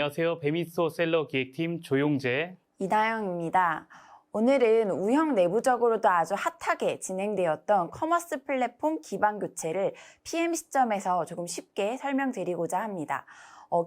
안녕하세요. 배미스토어 셀러 기획팀 조용재. 이다영입니다. 오늘은 우형 내부적으로도 아주 핫하게 진행되었던 커머스 플랫폼 기반 교체를 PM 시점에서 조금 쉽게 설명드리고자 합니다.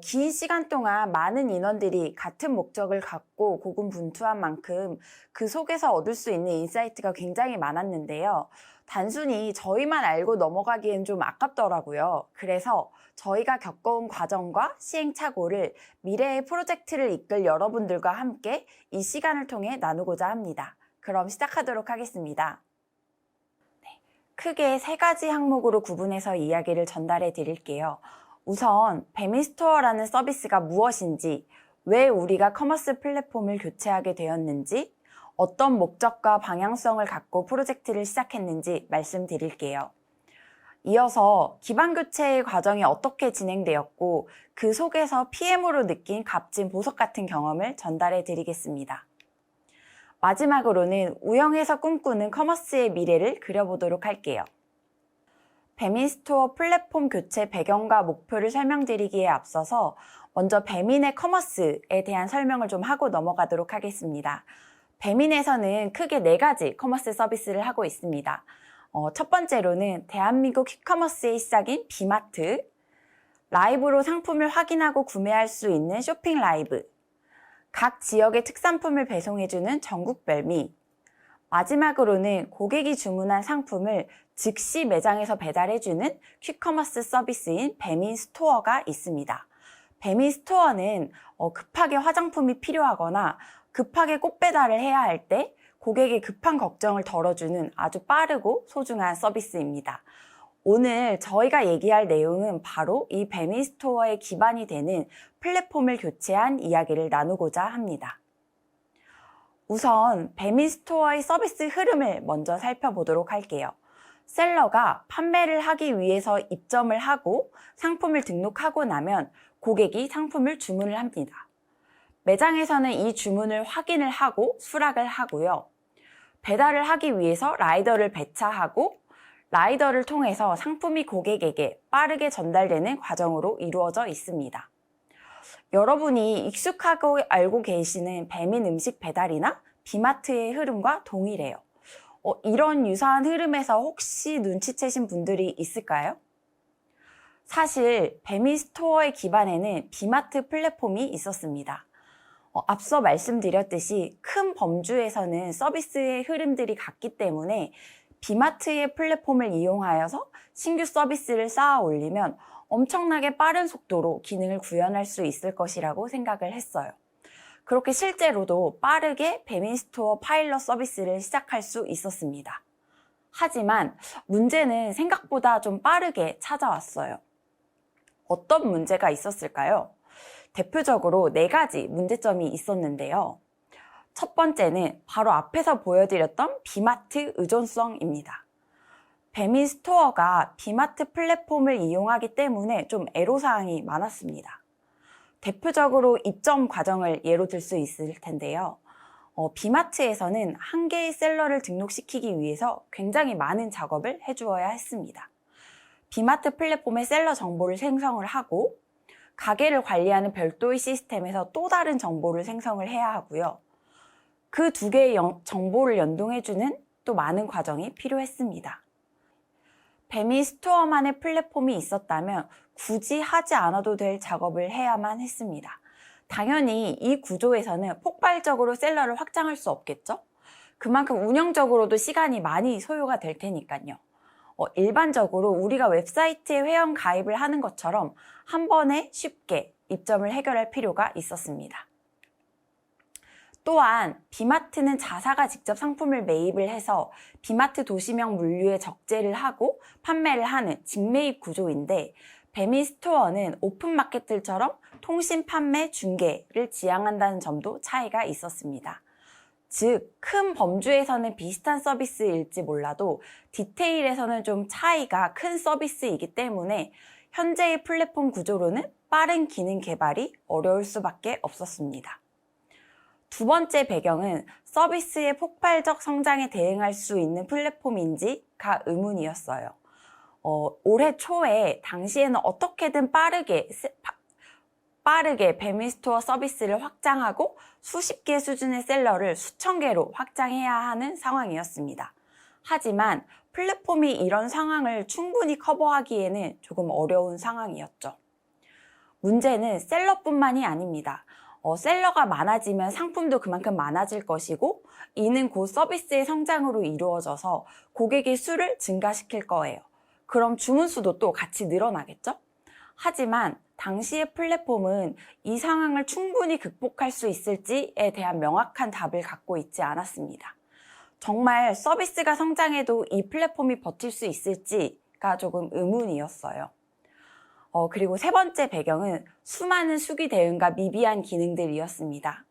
긴 시간 동안 많은 인원들이 같은 목적을 갖고 고군분투한 만큼 그 속에서 얻을 수 있는 인사이트가 굉장히 많았는데요. 단순히 저희만 알고 넘어가기엔 좀 아깝더라고요. 그래서 저희가 겪어온 과정과 시행착오를 미래의 프로젝트를 이끌 여러분들과 함께 이 시간을 통해 나누고자 합니다. 그럼 시작하도록 하겠습니다. 크게 세 가지 항목으로 구분해서 이야기를 전달해 드릴게요. 우선 배미스토어라는 서비스가 무엇인지, 왜 우리가 커머스 플랫폼을 교체하게 되었는지, 어떤 목적과 방향성을 갖고 프로젝트를 시작했는지 말씀드릴게요. 이어서 기반 교체의 과정이 어떻게 진행되었고 그 속에서 PM으로 느낀 값진 보석 같은 경험을 전달해 드리겠습니다. 마지막으로는 우형에서 꿈꾸는 커머스의 미래를 그려보도록 할게요. 배민스토어 플랫폼 교체 배경과 목표를 설명드리기에 앞서서 먼저 배민의 커머스에 대한 설명을 좀 하고 넘어가도록 하겠습니다. 배민에서는 크게 4가지 커머스 서비스를 하고 있습니다. 첫 번째로는 대한민국 퀵커머스의 시작인 비마트, 라이브로 상품을 확인하고 구매할 수 있는 쇼핑 라이브, 각 지역의 특산품을 배송해주는 전국별미, 마지막으로는 고객이 주문한 상품을 즉시 매장에서 배달해주는 퀵커머스 서비스인 배민스토어가 있습니다. 배민스토어는 급하게 화장품이 필요하거나 급하게 꽃 배달을 해야 할 때 고객의 급한 걱정을 덜어주는 아주 빠르고 소중한 서비스입니다. 오늘 저희가 얘기할 내용은 바로 이 배민스토어의 기반이 되는 플랫폼을 교체한 이야기를 나누고자 합니다. 우선 배민스토어의 서비스 흐름을 먼저 살펴보도록 할게요. 셀러가 판매를 하기 위해서 입점을 하고 상품을 등록하고 나면 고객이 상품을 주문을 합니다. 매장에서는 이 주문을 확인을 하고 수락을 하고요. 배달을 하기 위해서 라이더를 배차하고 라이더를 통해서 상품이 고객에게 빠르게 전달되는 과정으로 이루어져 있습니다. 여러분이 익숙하고 알고 계시는 배민 음식 배달이나 비마트의 흐름과 동일해요. 이런 유사한 흐름에서 혹시 눈치채신 분들이 있을까요? 사실 배민스토어의 기반에는 비마트 플랫폼이 있었습니다. 앞서 말씀드렸듯이 큰 범주에서는 서비스의 흐름들이 같기 때문에 비마트의 플랫폼을 이용하여서 신규 서비스를 쌓아 올리면 엄청나게 빠른 속도로 기능을 구현할 수 있을 것이라고 생각을 했어요. 그렇게 실제로도 빠르게 배민스토어 파일럿 서비스를 시작할 수 있었습니다. 하지만 문제는 생각보다 좀 빠르게 찾아왔어요. 어떤 문제가 있었을까요? 대표적으로 4가지 문제점이 있었는데요. 첫 번째는 바로 앞에서 보여드렸던 비마트 의존성입니다. 배민스토어가 비마트 플랫폼을 이용하기 때문에 좀 애로사항이 많았습니다. 대표적으로 입점 과정을 예로 들 수 있을 텐데요. 비마트에서는 한 개의 셀러를 등록시키기 위해서 굉장히 많은 작업을 해주어야 했습니다. 비마트 플랫폼의 셀러 정보를 생성을 하고 가게를 관리하는 별도의 시스템에서 또 다른 정보를 생성을 해야 하고요. 그 2개의 정보를 연동해주는 또 많은 과정이 필요했습니다. 배민스토어만의 플랫폼이 있었다면 굳이 하지 않아도 될 작업을 해야만 했습니다. 당연히 이 구조에서는 폭발적으로 셀러를 확장할 수 없겠죠? 그만큼 운영적으로도 시간이 많이 소요가 될 테니까요. 일반적으로 우리가 웹사이트에 회원 가입을 하는 것처럼 한 번에 쉽게 입점을 해결할 필요가 있었습니다. 또한 비마트는 자사가 직접 상품을 매입을 해서 비마트 도시명 물류에 적재를 하고 판매를 하는 직매입 구조인데 배민스토어는 오픈마켓들처럼 통신 판매 중개를 지향한다는 점도 차이가 있었습니다. 즉, 큰 범주에서는 비슷한 서비스일지 몰라도 디테일에서는 좀 차이가 큰 서비스이기 때문에 현재의 플랫폼 구조로는 빠른 기능 개발이 어려울 수밖에 없었습니다. 두 번째 배경은 서비스의 폭발적 성장에 대응할 수 있는 플랫폼인지가 의문이었어요. 올해 초에 당시에는 어떻게든 빠르게 빠르게 배민스토어 서비스를 확장하고 수십 개 수준의 셀러를 수천 개로 확장해야 하는 상황이었습니다. 하지만 플랫폼이 이런 상황을 충분히 커버하기에는 조금 어려운 상황이었죠. 문제는 셀러뿐만이 아닙니다. 셀러가 많아지면 상품도 그만큼 많아질 것이고 이는 곧 서비스의 성장으로 이루어져서 고객의 수를 증가시킬 거예요. 그럼 주문 수도 또 같이 늘어나겠죠? 하지만 당시의 플랫폼은 이 상황을 충분히 극복할 수 있을지에 대한 명확한 답을 갖고 있지 않았습니다. 정말 서비스가 성장해도 이 플랫폼이 버틸 수 있을지가 조금 의문이었어요. 그리고 세 번째 배경은 수많은 수기 대응과 미비한 기능들이었습니다.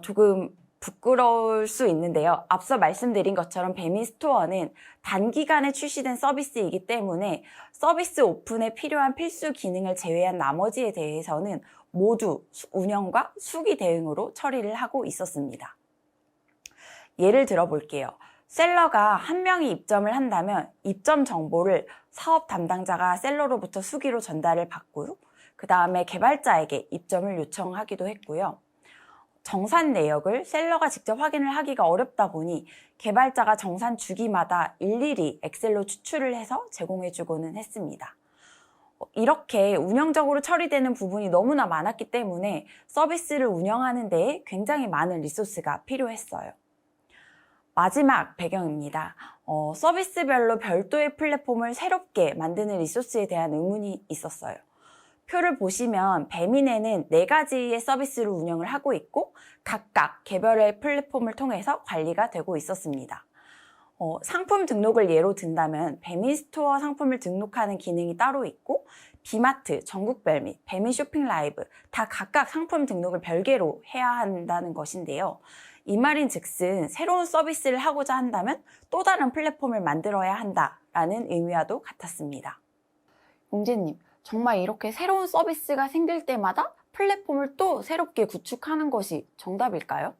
조금 부끄러울 수 있는데요. 앞서 말씀드린 것처럼 배민스토어는 단기간에 출시된 서비스이기 때문에 서비스 오픈에 필요한 필수 기능을 제외한 나머지에 대해서는 모두 운영과 수기 대응으로 처리를 하고 있었습니다. 예를 들어 볼게요. 셀러가 한 명이 입점을 한다면 입점 정보를 사업 담당자가 셀러로부터 수기로 전달을 받고요. 그 다음에 개발자에게 입점을 요청하기도 했고요. 정산 내역을 셀러가 직접 확인을 하기가 어렵다 보니 개발자가 정산 주기마다 일일이 엑셀로 추출을 해서 제공해주고는 했습니다. 이렇게 운영적으로 처리되는 부분이 너무나 많았기 때문에 서비스를 운영하는 데에 굉장히 많은 리소스가 필요했어요. 마지막 배경입니다. 서비스별로 별도의 플랫폼을 새롭게 만드는 리소스에 대한 의문이 있었어요. 표를 보시면 배민에는 4가지의 서비스를 운영을 하고 있고 각각 개별의 플랫폼을 통해서 관리가 되고 있었습니다. 상품 등록을 예로 든다면 배민스토어 상품을 등록하는 기능이 따로 있고 비마트, 전국별 및 배민 쇼핑 라이브 다 각각 상품 등록을 별개로 해야 한다는 것인데요. 이 말인 즉슨 새로운 서비스를 하고자 한다면 또 다른 플랫폼을 만들어야 한다라는 의미와도 같았습니다. 용재님, 정말 이렇게 새로운 서비스가 생길 때마다 플랫폼을 또 새롭게 구축하는 것이 정답일까요?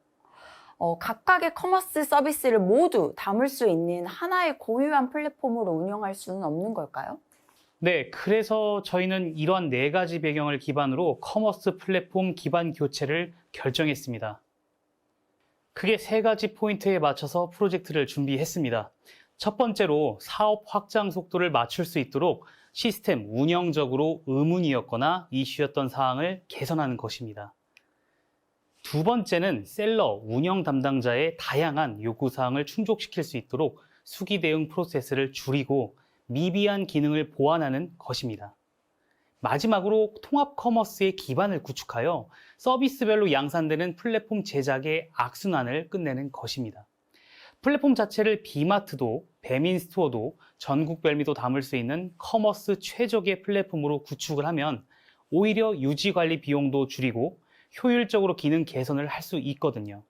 각각의 커머스 서비스를 모두 담을 수 있는 하나의 고유한 플랫폼으로 운영할 수는 없는 걸까요? 네, 그래서 저희는 이러한 4가지 배경을 기반으로 커머스 플랫폼 기반 교체를 결정했습니다. 크게 3가지 포인트에 맞춰서 프로젝트를 준비했습니다. 첫 번째로 사업 확장 속도를 맞출 수 있도록 시스템 운영적으로 의문이었거나 이슈였던 사항을 개선하는 것입니다. 두 번째는 셀러 운영 담당자의 다양한 요구사항을 충족시킬 수 있도록 수기 대응 프로세스를 줄이고 미비한 기능을 보완하는 것입니다. 마지막으로 통합 커머스의 기반을 구축하여 서비스별로 양산되는 플랫폼 제작의 악순환을 끝내는 것입니다. 플랫폼 자체를 비마트도 배민스토어도 전국별미도 담을 수 있는 커머스 최적의 플랫폼으로 구축을 하면 오히려 유지관리 비용도 줄이고 효율적으로 기능 개선을 할 수 있거든요.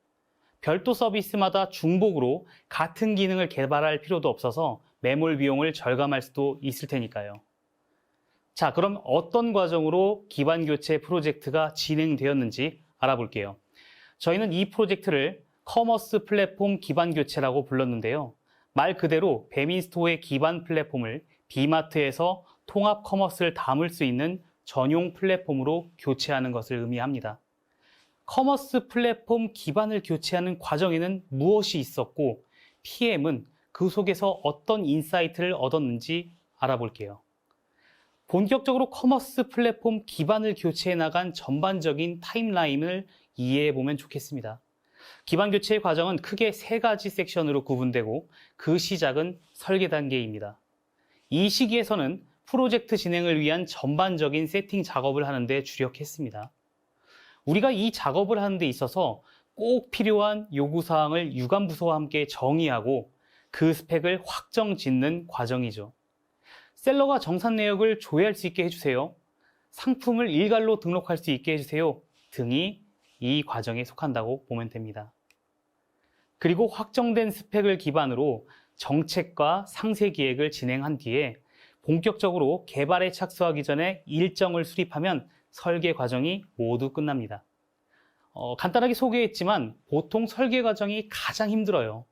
별도 서비스마다 중복으로 같은 기능을 개발할 필요도 없어서 매몰 비용을 절감할 수도 있을 테니까요. 자, 그럼 어떤 과정으로 기반 교체 프로젝트가 진행되었는지 알아볼게요. 저희는 이 프로젝트를 커머스 플랫폼 기반 교체라고 불렀는데요. 말 그대로 배민스토어의 기반 플랫폼을 비마트에서 통합 커머스를 담을 수 있는 전용 플랫폼으로 교체하는 것을 의미합니다. 커머스 플랫폼 기반을 교체하는 과정에는 무엇이 있었고 PM은 그 속에서 어떤 인사이트를 얻었는지 알아볼게요. 본격적으로 커머스 플랫폼 기반을 교체해 나간 전반적인 타임라인을 이해해 보면 좋겠습니다. 기반 교체의 과정은 크게 3가지 섹션으로 구분되고 그 시작은 설계 단계입니다. 이 시기에서는 프로젝트 진행을 위한 전반적인 세팅 작업을 하는데 주력했습니다. 우리가 이 작업을 하는 데 있어서 꼭 필요한 요구사항을 유관부서와 함께 정의하고 그 스펙을 확정 짓는 과정이죠. 셀러가 정산 내역을 조회할 수 있게 해주세요. 상품을 일괄로 등록할 수 있게 해주세요. 등이 이 과정에 속한다고 보면 됩니다. 그리고 확정된 스펙을 기반으로 정책과 상세 기획을 진행한 뒤에 본격적으로 개발에 착수하기 전에 일정을 수립하면 설계 과정이 모두 끝납니다. 간단하게 소개했지만 보통 설계 과정이 가장 힘들어요.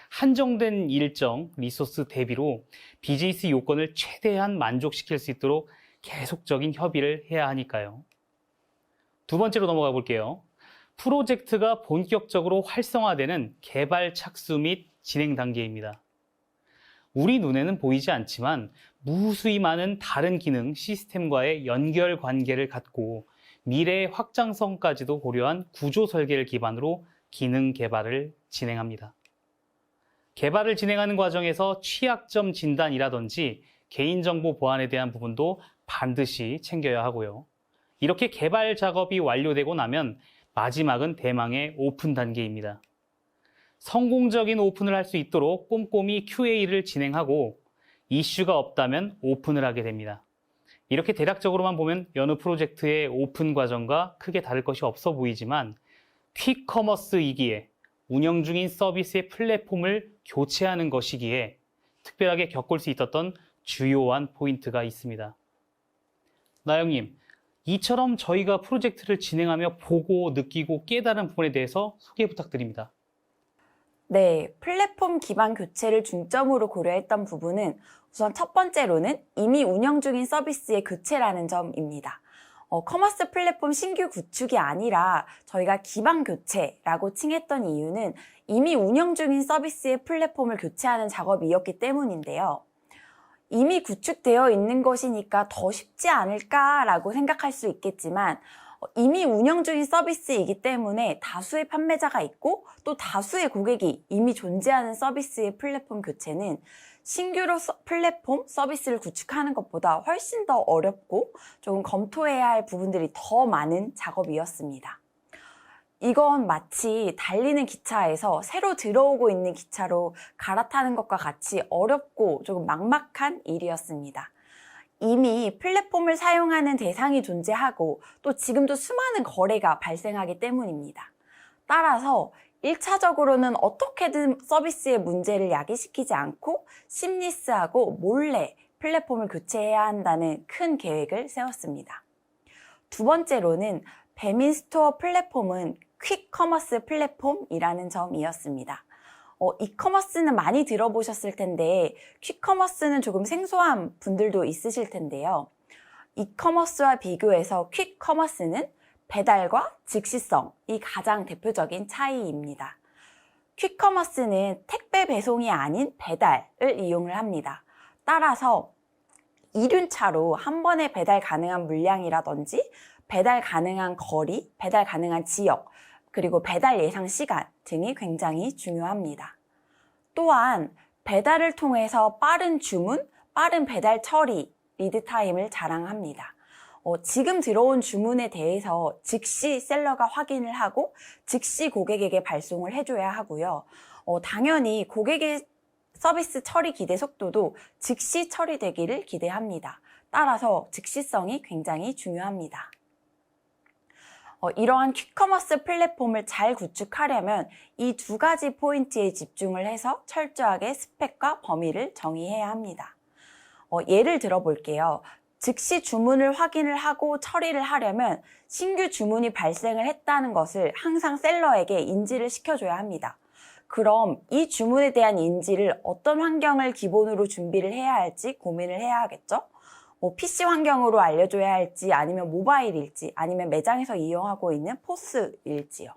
한정된 일정, 리소스 대비로 비즈니스 요건을 최대한 만족시킬 수 있도록 계속적인 협의를 해야 하니까요. 두 번째로 넘어가 볼게요. 프로젝트가 본격적으로 활성화되는 개발 착수 및 진행 단계입니다. 우리 눈에는 보이지 않지만 무수히 많은 다른 기능 시스템과의 연결 관계를 갖고 미래의 확장성까지도 고려한 구조 설계를 기반으로 기능 개발을 진행합니다. 개발을 진행하는 과정에서 취약점 진단이라든지 개인정보 보안에 대한 부분도 반드시 챙겨야 하고요. 이렇게 개발 작업이 완료되고 나면 마지막은 대망의 오픈 단계입니다. 성공적인 오픈을 할 수 있도록 꼼꼼히 QA를 진행하고 이슈가 없다면 오픈을 하게 됩니다. 이렇게 대략적으로만 보면 여느 프로젝트의 오픈 과정과 크게 다를 것이 없어 보이지만 퀵커머스이기에 운영 중인 서비스의 플랫폼을 교체하는 것이기에 특별하게 겪을 수 있었던 주요한 포인트가 있습니다. 나영님, 이처럼 저희가 프로젝트를 진행하며 보고 느끼고 깨달은 부분에 대해서 소개 부탁드립니다. 네, 플랫폼 기반 교체를 중점으로 고려했던 부분은 우선 첫 번째로는 이미 운영 중인 서비스의 교체라는 점입니다. 커머스 플랫폼 신규 구축이 아니라 저희가 기반 교체라고 칭했던 이유는 이미 운영 중인 서비스의 플랫폼을 교체하는 작업이었기 때문인데요. 이미 구축되어 있는 것이니까 더 쉽지 않을까라고 생각할 수 있겠지만 이미 운영 중인 서비스이기 때문에 다수의 판매자가 있고 또 다수의 고객이 이미 존재하는 서비스의 플랫폼 교체는 신규로 플랫폼 서비스를 구축하는 것보다 훨씬 더 어렵고 조금 검토해야 할 부분들이 더 많은 작업이었습니다. 이건 마치 달리는 기차에서 새로 들어오고 있는 기차로 갈아타는 것과 같이 어렵고 조금 막막한 일이었습니다. 이미 플랫폼을 사용하는 대상이 존재하고 또 지금도 수많은 거래가 발생하기 때문입니다. 따라서 1차적으로는 어떻게든 서비스의 문제를 야기시키지 않고 심리스하고 몰래 플랫폼을 교체해야 한다는 큰 계획을 세웠습니다. 두 번째로는 배민스토어 플랫폼은 퀵커머스 플랫폼이라는 점이었습니다. 이커머스는 많이 들어보셨을 텐데 퀵커머스는 조금 생소한 분들도 있으실 텐데요. 이커머스와 비교해서 퀵커머스는 배달과 즉시성이 가장 대표적인 차이입니다. 퀵커머스는 택배 배송이 아닌 배달을 이용을 합니다. 따라서 이륜차로 한 번에 배달 가능한 물량이라든지 배달 가능한 거리, 배달 가능한 지역, 그리고 배달 예상 시간 등이 굉장히 중요합니다. 또한 배달을 통해서 빠른 주문, 빠른 배달 처리, 리드타임을 자랑합니다. 지금 들어온 주문에 대해서 즉시 셀러가 확인을 하고 즉시 고객에게 발송을 해줘야 하고요. 당연히 고객의 서비스 처리 기대 속도도 즉시 처리되기를 기대합니다. 따라서 즉시성이 굉장히 중요합니다. 이러한 퀵커머스 플랫폼을 잘 구축하려면 이 두 가지 포인트에 집중을 해서 철저하게 스펙과 범위를 정의해야 합니다. 예를 들어 볼게요. 즉시 주문을 확인을 하고 처리를 하려면 신규 주문이 발생을 했다는 것을 항상 셀러에게 인지를 시켜줘야 합니다. 그럼 이 주문에 대한 인지를 어떤 환경을 기본으로 준비를 해야 할지 고민을 해야 하겠죠? PC 환경으로 알려줘야 할지 아니면 모바일일지 아니면 매장에서 이용하고 있는 POS일지요.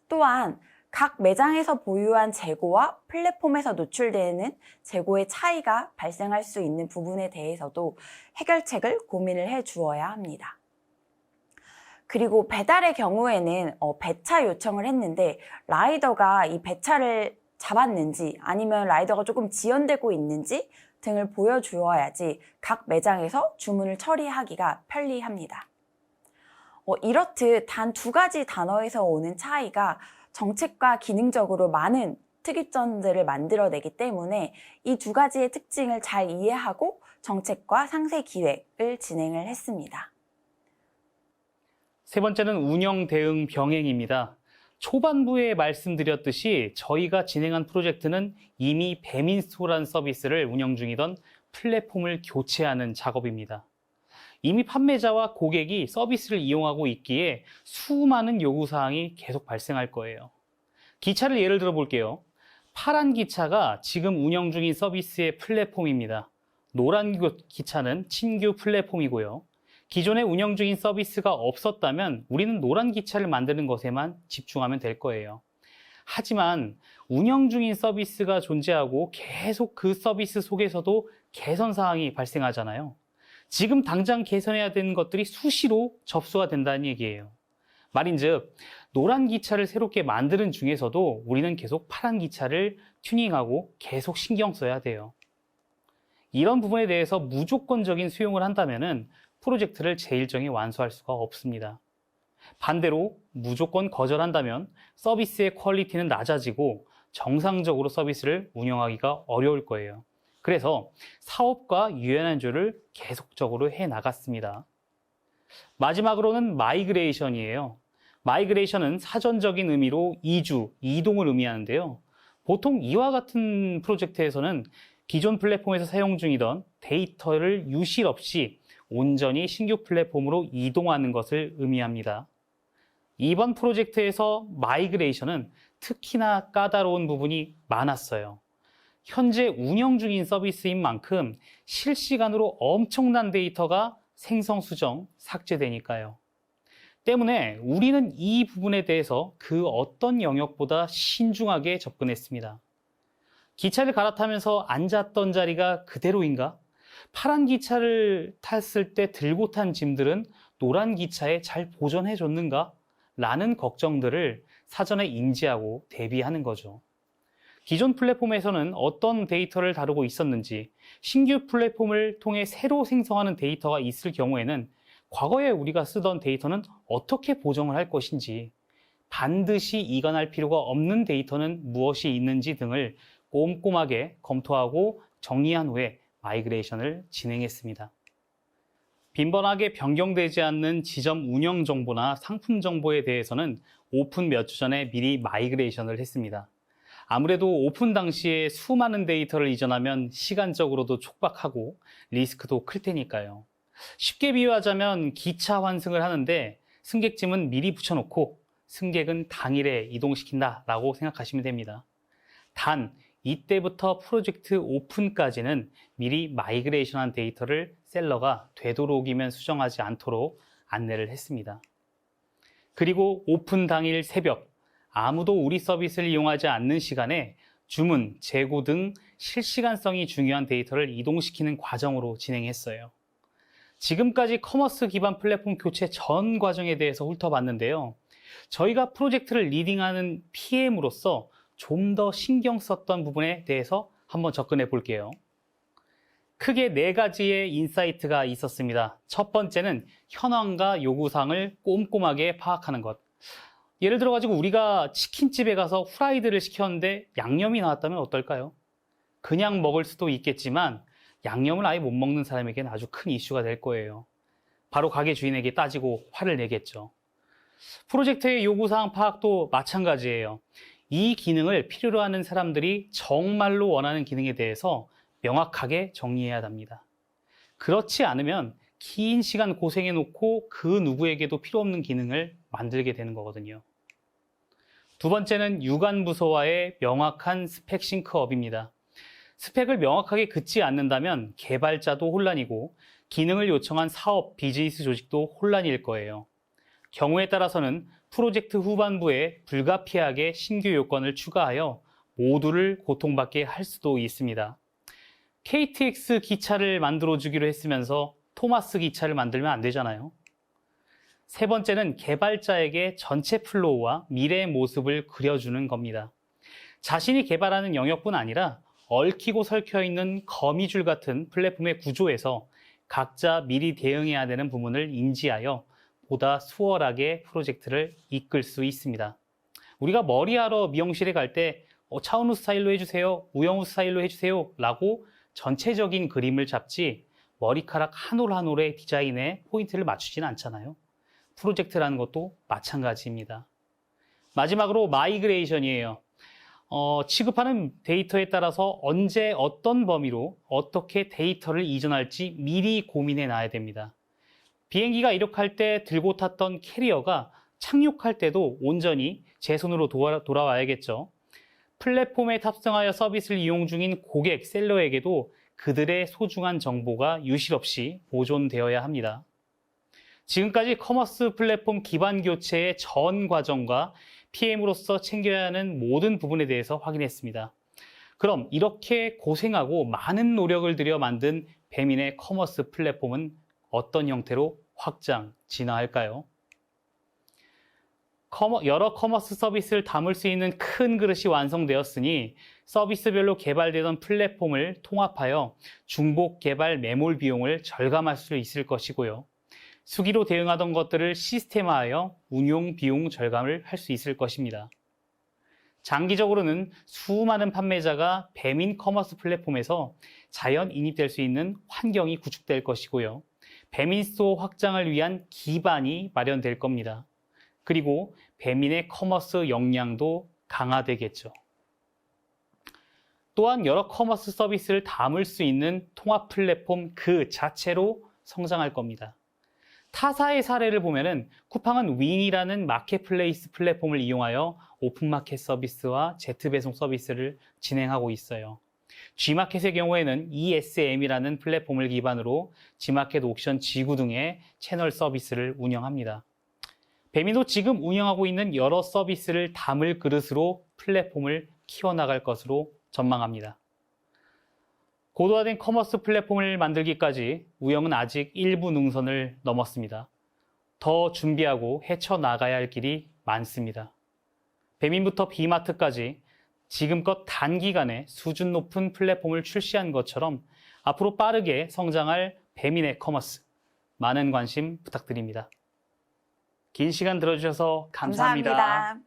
또한 각 매장에서 보유한 재고와 플랫폼에서 노출되는 재고의 차이가 발생할 수 있는 부분에 대해서도 해결책을 고민을 해 주어야 합니다. 그리고 배달의 경우에는 배차 요청을 했는데 라이더가 이 배차를 잡았는지 아니면 라이더가 조금 지연되고 있는지 등을 보여주어야지 각 매장에서 주문을 처리하기가 편리합니다. 이렇듯 단 두 가지 단어에서 오는 차이가 정책과 기능적으로 많은 특이점들을 만들어내기 때문에 이 두 가지의 특징을 잘 이해하고 정책과 상세 기획을 진행을 했습니다. 세 번째는 운영 대응 병행입니다. 초반부에 말씀드렸듯이 저희가 진행한 프로젝트는 이미 배민스토어라는 서비스를 운영 중이던 플랫폼을 교체하는 작업입니다. 이미 판매자와 고객이 서비스를 이용하고 있기에 수많은 요구사항이 계속 발생할 거예요. 기차를 예를 들어 볼게요. 파란 기차가 지금 운영 중인 서비스의 플랫폼입니다. 노란 기차는 신규 플랫폼이고요. 기존에 운영 중인 서비스가 없었다면 우리는 노란 기차를 만드는 것에만 집중하면 될 거예요. 하지만 운영 중인 서비스가 존재하고 계속 그 서비스 속에서도 개선 사항이 발생하잖아요. 지금 당장 개선해야 되는 것들이 수시로 접수가 된다는 얘기예요. 말인즉 노란 기차를 새롭게 만드는 중에서도 우리는 계속 파란 기차를 튜닝하고 계속 신경 써야 돼요. 이런 부분에 대해서 무조건적인 수용을 한다면 프로젝트를 제일정에 완수할 수가 없습니다. 반대로 무조건 거절한다면 서비스의 퀄리티는 낮아지고 정상적으로 서비스를 운영하기가 어려울 거예요. 그래서 사업과 유연한 조율을 계속적으로 해 나갔습니다. 마지막으로는 마이그레이션이에요. 마이그레이션은 사전적인 의미로 이주, 이동을 의미하는데요. 보통 이와 같은 프로젝트에서는 기존 플랫폼에서 사용 중이던 데이터를 유실 없이 온전히 신규 플랫폼으로 이동하는 것을 의미합니다. 이번 프로젝트에서 마이그레이션은 특히나 까다로운 부분이 많았어요. 현재 운영 중인 서비스인 만큼 실시간으로 엄청난 데이터가 생성, 수정, 삭제되니까요. 때문에 우리는 이 부분에 대해서 그 어떤 영역보다 신중하게 접근했습니다. 기차를 갈아타면서 앉았던 자리가 그대로인가? 파란 기차를 탔을 때 들고 탄 짐들은 노란 기차에 잘 보존해 줬는가? 라는 걱정들을 사전에 인지하고 대비하는 거죠. 기존 플랫폼에서는 어떤 데이터를 다루고 있었는지, 신규 플랫폼을 통해 새로 생성하는 데이터가 있을 경우에는 과거에 우리가 쓰던 데이터는 어떻게 보정을 할 것인지, 반드시 이관할 필요가 없는 데이터는 무엇이 있는지 등을 꼼꼼하게 검토하고 정리한 후에 마이그레이션을 진행했습니다. 빈번하게 변경되지 않는 지점 운영 정보나 상품 정보에 대해서는 오픈 몇 주 전에 미리 마이그레이션을 했습니다. 아무래도 오픈 당시에 수많은 데이터를 이전하면 시간적으로도 촉박하고 리스크도 클 테니까요. 쉽게 비유하자면 기차 환승을 하는데 승객짐은 미리 붙여놓고 승객은 당일에 이동시킨다라고 생각하시면 됩니다. 단 이때부터 프로젝트 오픈까지는 미리 마이그레이션한 데이터를 셀러가 되도록이면 수정하지 않도록 안내를 했습니다. 그리고 오픈 당일 새벽, 아무도 우리 서비스를 이용하지 않는 시간에 주문, 재고 등 실시간성이 중요한 데이터를 이동시키는 과정으로 진행했어요. 지금까지 커머스 기반 플랫폼 교체 전 과정에 대해서 훑어봤는데요. 저희가 프로젝트를 리딩하는 PM으로서 좀 더 신경 썼던 부분에 대해서 한번 접근해 볼게요. 크게 4가지의 인사이트가 있었습니다. 첫 번째는 현황과 요구사항을 꼼꼼하게 파악하는 것. 예를 들어 가지고 우리가 치킨집에 가서 후라이드를 시켰는데 양념이 나왔다면 어떨까요? 그냥 먹을 수도 있겠지만 양념을 아예 못 먹는 사람에게는 아주 큰 이슈가 될 거예요. 바로 가게 주인에게 따지고 화를 내겠죠. 프로젝트의 요구사항 파악도 마찬가지예요. 이 기능을 필요로 하는 사람들이 정말로 원하는 기능에 대해서 명확하게 정리해야 합니다. 그렇지 않으면 긴 시간 고생해 놓고 그 누구에게도 필요 없는 기능을 만들게 되는 거거든요. 두 번째는 유관 부서와의 명확한 스펙 싱크업입니다. 스펙을 명확하게 긋지 않는다면 개발자도 혼란이고 기능을 요청한 사업, 비즈니스 조직도 혼란일 거예요. 경우에 따라서는 프로젝트 후반부에 불가피하게 신규 요건을 추가하여 모두를 고통받게 할 수도 있습니다. KTX 기차를 만들어주기로 했으면서 토마스 기차를 만들면 안 되잖아요. 세 번째는 개발자에게 전체 플로우와 미래의 모습을 그려주는 겁니다. 자신이 개발하는 영역뿐 아니라 얽히고 설켜 있는 거미줄 같은 플랫폼의 구조에서 각자 미리 대응해야 되는 부분을 인지하여 보다 수월하게 프로젝트를 이끌 수 있습니다. 우리가 머리하러 미용실에 갈 때 차은우 스타일로 해주세요, 우영우 스타일로 해주세요 라고 전체적인 그림을 잡지 머리카락 한 올 한 올의 디자인에 포인트를 맞추지는 않잖아요. 프로젝트라는 것도 마찬가지입니다. 마지막으로 마이그레이션이에요. 취급하는 데이터에 따라서 언제 어떤 범위로 어떻게 데이터를 이전할지 미리 고민해 놔야 됩니다. 비행기가 이륙할 때 들고 탔던 캐리어가 착륙할 때도 온전히 제 손으로 돌아와야겠죠. 플랫폼에 탑승하여 서비스를 이용 중인 고객, 셀러에게도 그들의 소중한 정보가 유실 없이 보존되어야 합니다. 지금까지 커머스 플랫폼 기반 교체의 전 과정과 PM으로서 챙겨야 하는 모든 부분에 대해서 확인했습니다. 그럼 이렇게 고생하고 많은 노력을 들여 만든 배민의 커머스 플랫폼은 어떤 형태로 확장, 진화할까요? 여러 커머스 서비스를 담을 수 있는 큰 그릇이 완성되었으니 서비스별로 개발되던 플랫폼을 통합하여 중복 개발 매몰 비용을 절감할 수 있을 것이고요. 수기로 대응하던 것들을 시스템화하여 운용 비용 절감을 할 수 있을 것입니다. 장기적으로는 수많은 판매자가 배민 커머스 플랫폼에서 자연 인입될 수 있는 환경이 구축될 것이고요. 배민 스토어 확장을 위한 기반이 마련될 겁니다. 그리고 배민의 커머스 역량도 강화되겠죠. 또한 여러 커머스 서비스를 담을 수 있는 통합 플랫폼 그 자체로 성장할 겁니다. 타사의 사례를 보면은 쿠팡은 윙이라는 마켓플레이스 플랫폼을 이용하여 오픈마켓 서비스와 제트배송 서비스를 진행하고 있어요. G마켓의 경우에는 ESM이라는 플랫폼을 기반으로 G마켓 옥션 지구 등의 채널 서비스를 운영합니다. 배민도 지금 운영하고 있는 여러 서비스를 담을 그릇으로 플랫폼을 키워나갈 것으로 전망합니다. 고도화된 커머스 플랫폼을 만들기까지 우영은 아직 일부 능선을 넘었습니다. 더 준비하고 헤쳐나가야 할 길이 많습니다. 배민부터 비마트까지 지금껏 단기간에 수준 높은 플랫폼을 출시한 것처럼 앞으로 빠르게 성장할 배민의 커머스, 많은 관심 부탁드립니다. 긴 시간 들어주셔서 감사합니다. 감사합니다.